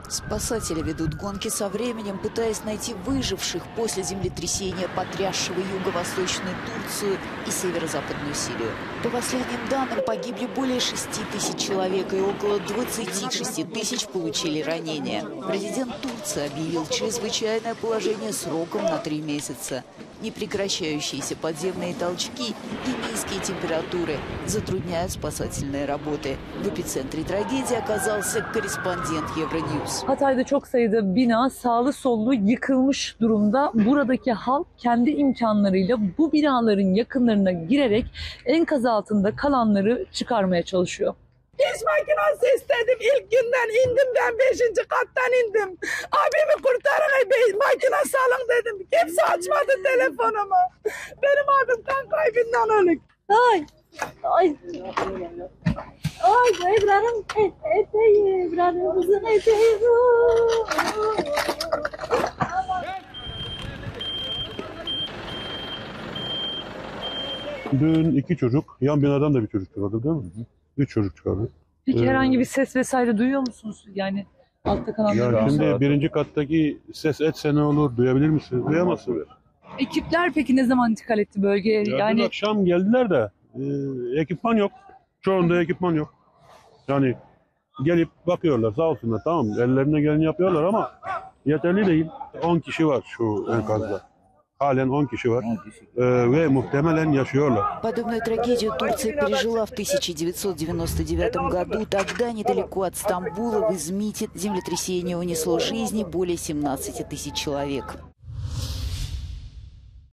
Спасатели ведут гонки со временем, пытаясь найти выживших после землетрясения, потрясшего юго-восточную Турцию и северо-западную Сирию. По последним данным, погибли более 6 тысяч человек и около 26 тысяч получили ранения. Президент Турции объявил чрезвычайное положение сроком на 3 месяца. Непрекращающиеся подземные толчки и низкие температуры затрудняют спасательные работы. В эпицентре трагедии оказался корреспондент Евроньюз. Hatay'da çok sayıda bina sağlı sollu yıkılmış durumda. Buradaki halk kendi imkanlarıyla bu binaların yakınlarına girerek enkaz altında kalanları çıkarmaya çalışıyor. İş makinesi istedim. İlk günden indim ben 5. kattan indim. Abimi kurtarın makinesi alın dedim. Kimse açmadı telefonumu. Benim abim kan kaybından ölük. Ay, ay. Ay, İbrahim eteği, İbrahim'imizin eteği. Dün 2 çocuk, yan binadan da bir çocuk çıkardı değil mi? 3 çocuk çıkardı. Peki herhangi bir ses vesaire duyuyor musunuz? Yani altta kalanları. Ya şimdi birinci kattaki ses etse ne olur? Duyabilir misin? Duyamazsın. Ekipler peki ne zaman intikal etti bölgeye? Ya dün akşam geldiler de ekipman yok. Çoğunda ekipman yok. Yani gelip bakıyorlar sağ olsunlar, tamam, ellerine geleni yapıyorlar ama yeterli değil. 10 kişi var şu enkazda. Halen 10 kişi var ve muhtemelen yaşıyorlar. Подобную трагедию Турция пережила в 1999 году. Тогда недалеко от Стамбула в Измите землетрясение унесло жизни более 17 тысяч человек.